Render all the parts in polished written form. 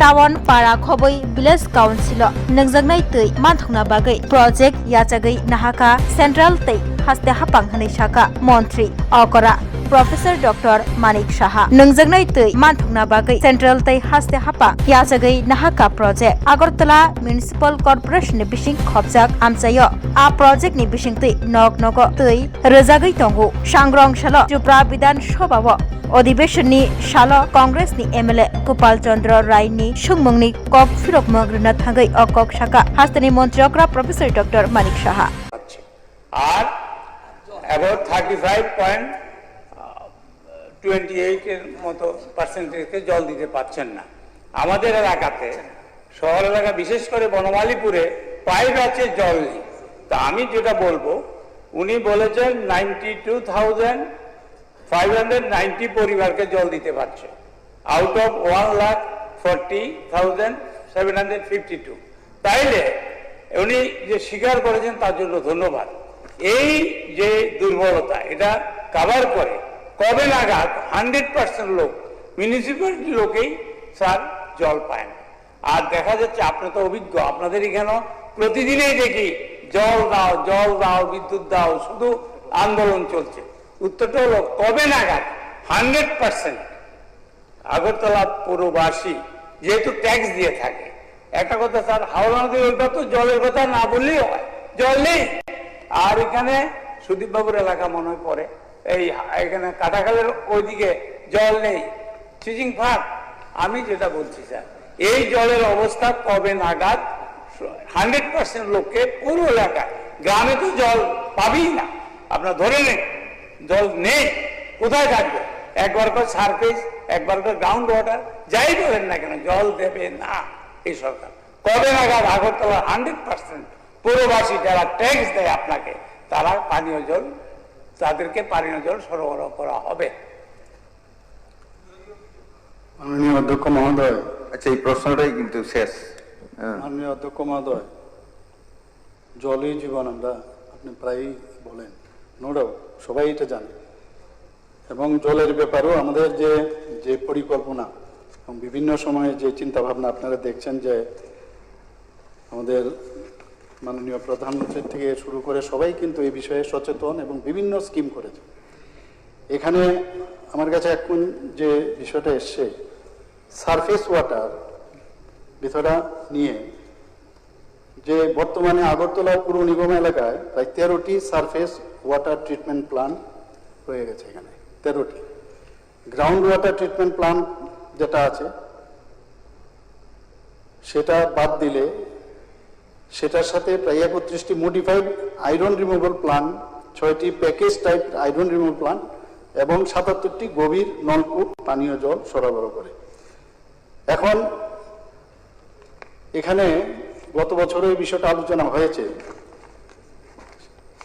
Town पारा खबै village council नोंजोंनाय तै मानथंना बागै प्रोजेक्ट याचागै नाहाका सेंट्रल तै हास्ते हापां हनै साका मन्त्री अकरा प्रोफेसर डॉक्टर मानिक साहा नोंजोंनाय तै मानथंना बागै सेंट्रल तै हास्ते हापा याचागै नाहाका प्रोजेक्ट आगरतला म्युनिसिपल कर्पोरेशन बिसिं खबजाक आमचायो आ प्रोजेक्ट नि बिसिं तै नग नग तै रोजागै दंगो सांग्रं साल त्रिपुरा विधानसभाव अधिवेशननि साल कांग्रेसनि एमएलए गोपाल चंद्र रायनि सुंमुंनि कक फिरक मग्रना थांगै अकक साका हास्तानि मन्त्री अकरा प्रोफेसर डॉक्टर मानिक साहा আর about 35.28 এর মতো পার্সেন্টেজকে জল দিতে পারছেন না আমাদের এলাকাতে শহর এলাকা বিশেষ করে বনমালীপুরে পাইপ আছে জল নেই তা আমি যেটা বলবো উনি বলেছেন 92,590 পরিবারকে জল দিতে পারছে আউট অফ 1,40,752 তাইলে উনি যে স্বীকার করেছেন তার জন্য ধন্যবাদ এই যে দুর্বলতা এটা কভার করে কবে নাগাদ 100% লোক মিউনিসিপ্যালিটি লোকেই স্যার জল পায় না আর দেখা যাচ্ছে আপনি তো অভিজ্ঞ আপনাদের এখানে প্রতিদিনই দেখি জল দাও বিদ্যুৎ দাও শুধু আন্দোলন চলছে উত্তরটা হলো কবে নাগাদ 100% আগরতলা পুরবাসী যেহেতু ট্যাক্স দিয়ে থাকে একটা কথা স্যার হাওড়া নদীর ওইটা তো জলের কথা না বললেই হয় জল নেই আর এখানে সুদীপ বাবুর এলাকা মনে হয় পড়ে এই এখানে কাটাখালের ওইদিকে জল নেই চিচিং ফাট আমি যেটা বলছি স্যার এই জলের অবস্থা কবে নাগাদ 100% লোককে পুরো এলাকায় গ্রামে তো জল পাবেই না আপনার ধরে নেন জল নেই কোথায় থাকবে একবার করে সারফেস একবার করে গ্রাউন্ড ওয়াটার যাই বলেন না কেন জল দেবে না এই সরকার কবে নাগাদ আগরতলা 100% পুরবাসী যারা ট্যাক্স দেয় আপনাকে তারা পানীয় জল তাদেরকে পানীয় জল সরবরাহ করা হবে মাননীয় অধ্যক্ষ মহোদয় আচ্ছা এই প্রশ্নটাই কিন্তু শেষ মাননীয় অধ্যক্ষ মহোদয় জলই জীবন আমরা আপনি প্রায়ই বলেন নো ডাউট সবাই এটা জানে এবং জলের ব্যাপারেও আমাদের যে পরিকল্পনা এবং বিভিন্ন সময়ে যে চিন্তা ভাবনা আপনারা দেখছেন যে আমাদের মাননীয় প্রধানমন্ত্রীর থেকে শুরু করে সবাই কিন্তু এই বিষয়ে সচেতন এবং বিভিন্ন স্কিম করেছে এখানে আমার কাছে এখন যে বিষয়টা এসছে সারফেস ওয়াটার বিষয়টা নিয়ে যে বর্তমানে আগরতলা পুর নিগম এলাকায় প্রায় 13টি সারফেস ওয়াটার ট্রিটমেন্ট প্ল্যান্ট হয়ে গেছে এখানে 13টি গ্রাউন্ড ওয়াটার ট্রিটমেন্ট প্ল্যান্ট যেটা আছে সেটা বাদ দিলে সেটার সাথে প্রায় 31টি মডিফাইড আয়রন রিমুভাল প্ল্যান্ট 6টি package type iron removal plant এবং 77টি গভীর নলকূপ পানীয় জল সরবরাহ করে এখন এখানে গত বছরের বিষয়টা আলোচনা হয়েছে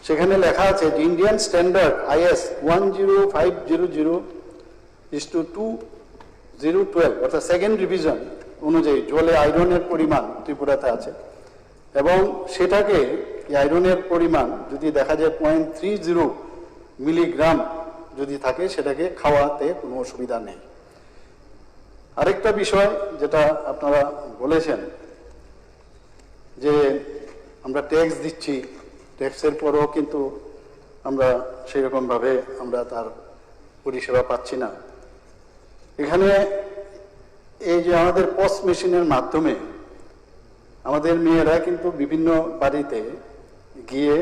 সেখানে লেখা আছে যে ইন্ডিয়ান স্ট্যান্ডার্ড IS 10500/2012 অর্থাৎ সেকেন্ড রিভিশন অনুযায়ী জলে আয়রনের পরিমাণ ত্রিপুরাতে আছে এবং সেটাকে আয়রনের পরিমাণ যদি দেখা যায় 0.30 মিলিগ্রাম যদি থাকে সেটাকে খাওয়াতে কোনো অসুবিধা নেই আরেকটা বিষয় যেটা আপনারা বলেছেন যে আমরা ট্যাক্স দিচ্ছি ট্যাক্সের পরেও কিন্তু আমরা সেই রকম ভাবে আমরা তার পরিষেবা পাচ্ছি না এখানে এই যে আমাদের পস মেশিনের মাধ্যমে আমাদের মেয়েরা কিন্তু বিভিন্ন বাড়িতে গিয়ে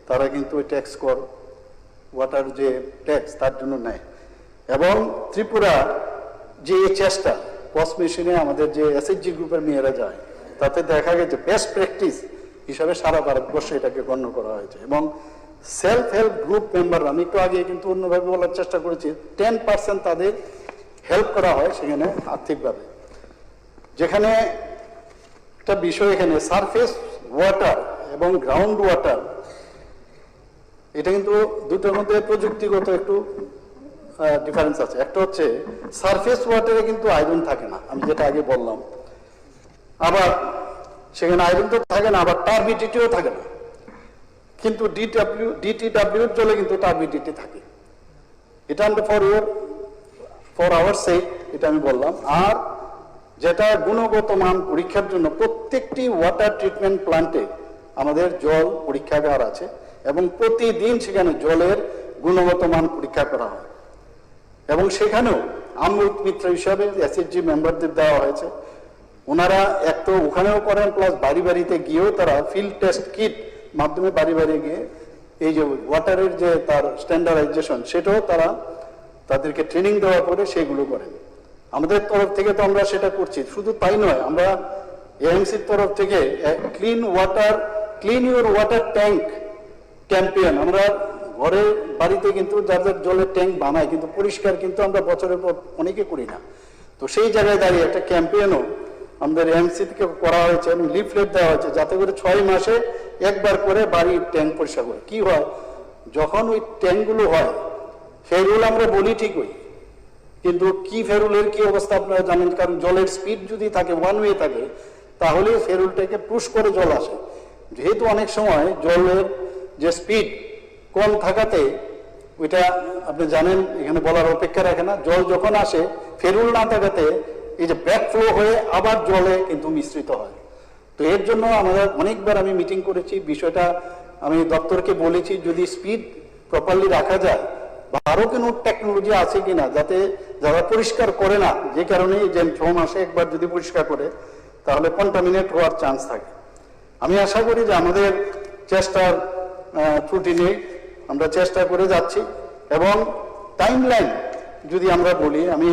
তারা কিন্তু ওই ট্যাক্স কর ওয়াটার যে ট্যাক্স তার জন্য নেয় এবং ত্রিপুরা যে চেষ্টা পস মেশিনে আমাদের যে SHG গ্রুপের মেয়েরা যায় তাতে দেখা গেছে বেস্ট প্র্যাকটিস হিসাবে সারা ভারতবর্ষে এটাকে গণ্য করা হয়েছে এবং সেলফ হেল্প গ্রুপ মেম্বার আমি একটু আগে কিন্তু অন্যভাবে বলার চেষ্টা করেছি 10% তাদের হেল্প করা হয় সেখানে আর্থিকভাবে যেখানে একটা বিষয় এখানে সারফেস ওয়াটার এবং গ্রাউন্ড ওয়াটার এটা কিন্তু দুটোর মধ্যে প্রযুক্তিগত একটু ডিফারেন্স আছে একটা হচ্ছে সারফেস ওয়াটারে কিন্তু আয়রন থাকে না আমি যেটা আগে বললাম আবার সেখানে আয়রন তো থাকে না আবার টার্বিডিটিও থাকে না কিন্তু ডিটিডব্লিউর জলে কিন্তু টার্বিডিটি থাকে এটা আমরা ফর আওয়ার সেক এটা আমি বললাম আর যেটা গুণগত মান পরীক্ষার জন্য প্রত্যেকটি ওয়াটার ট্রিটমেন্ট প্ল্যান্টে আমাদের জল পরীক্ষাগার আছে এবং প্রতিদিন সেখানে জলের গুণগত মান পরীক্ষা করা হয় এবং সেখানেও অমৃত মিত্র হিসাবে এসএসজি মেম্বারদের দেওয়া হয়েছে। ওনারা এক তো ওখানেও করেন, প্লাস বাড়ি বাড়িতে গিয়েও তারা ফিল্ড টেস্ট কিট মাধ্যমে বাড়ি বাড়ি গিয়ে এই যে ওয়াটারের যে তার স্ট্যান্ডার্ডাইজেশন সেটাও তারা তাদেরকে ট্রেনিং দেওয়ার পরে সেগুলো করেন। আমাদের তরফ থেকে তো আমরা সেটা করছি, শুধু তাই নয়, আমরা এএমসির তরফ থেকে clean your water tank campaign আমরা ঘরে বাড়িতে কিন্তু যাদের জলের ট্যাঙ্ক বানায় কিন্তু পরিষ্কার কিন্তু আমরা বছরের পর অনেকে করি না। তো সেই জায়গায় দাঁড়িয়ে একটা ক্যাম্পেইনও আমাদের এএমসি থেকে করা হয়েছে এবং লিফলেট দেওয়া হয়েছে যাতে করে 6 মাসে একবার করে বাড়ির ট্যাঙ্ক পরিষ্কার করে। কি হয়, যখন ওই ট্যাঙ্কগুলো হয় ফেরুল আমরা বলি ঠিকই, কিন্তু কি ফেরুলের কি অবস্থা আপনারা জানেন, কারণ জলের স্পিড যদি থাকে ওয়ান ওয়ে থাকে তাহলে ফেরুলটাকে পুশ করে জল আসে। যেহেতু অনেক সময় জলের যে স্পিড কম থাকাতে ওইটা আপনি জানেন, এখানে বলার অপেক্ষা রাখে না, জল যখন আসে ফেরুল না থাকাতে এই যে ব্যাক ফ্লো হয়ে আবার জলে কিন্তু মিশ্রিত হয়। তো এর জন্য আমাদের অনেকবার আমি মিটিং করেছি, বিষয়টা আমি দপ্তরকে বলেছি যদি স্পিড প্রপারলি রাখা যায় বা আরো কোনো টেকনোলজি আছে কিনা যাতে যারা পরিষ্কার করে না, যে কারণে যে 6 মাসে একবার যদি পরিষ্কার করে তাহলে কন্টামিনেট হওয়ার চান্স থাকে। আমি আশা করি যে আমাদের চেষ্টার ত্রুটি নেই, আমরা চেষ্টা করে যাচ্ছি এবং টাইমলাইন যদি আমরা বলি, আমি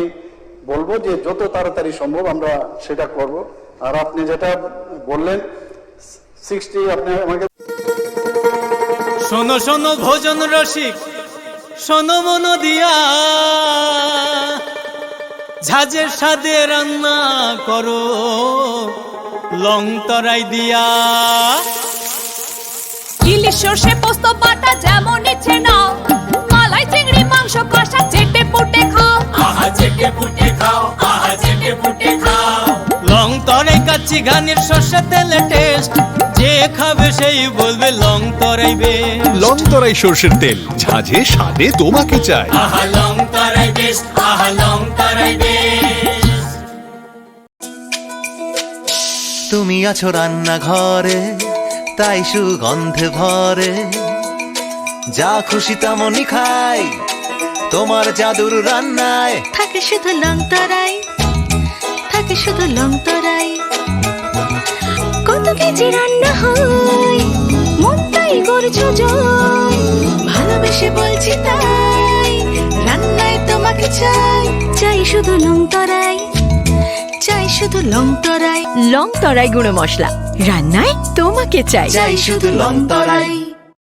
বলবো যে যত তাড়াতাড়ি সম্ভব আমরা সেটা করব। আর আপনি যেটা বললেন 60 আপনি আমাকে শোনো শোনো ভোজন রসিক, শোনো মন দিয়া, ঝাঁঝের স্বাদে রান্না করো লং তরাই দিয়া। ইলিশ সর্ষে পোস্ত বাটা যেমন ইচ্ছে নাও, মালাই চিংড়ি মাংস কষা চেটে পুটে খাও, আহা চেটে পুটে খাও, আহা চেটে পুটে খাও। লং তরাই কাচ্চি ঘানির সর্ষে তেলে টেস্ট, যে খাবে সেই বলবে লং তরাই বেশ। লং তরাই সর্ষের তেল, ঝাঁঝে স্বাদে তোমাকে চাই। আহা লং তরাই বেশ, আহা লং তরাই বেশ। তুমি আছো রান্নাঘরে তাই সুগন্ধে ভরে, যা খুশি তেমনই খাই তোমার জাদুর রান্নায়। থাকে শুধু লং তরাই, থাকে শুধু লং তরাই। কত কেজি রান্না হয় মন তাই করছো জয়, ভালোবেসে বলছি তাই রান্নায় তোমাকে চাই। চাই শুধু লং তরাই, চাই শুধু লং তরাই। লং তরাই গুঁড়ো মশলা, রান্নায় তোমাকে চাই। চাই শুধু লং তরাই।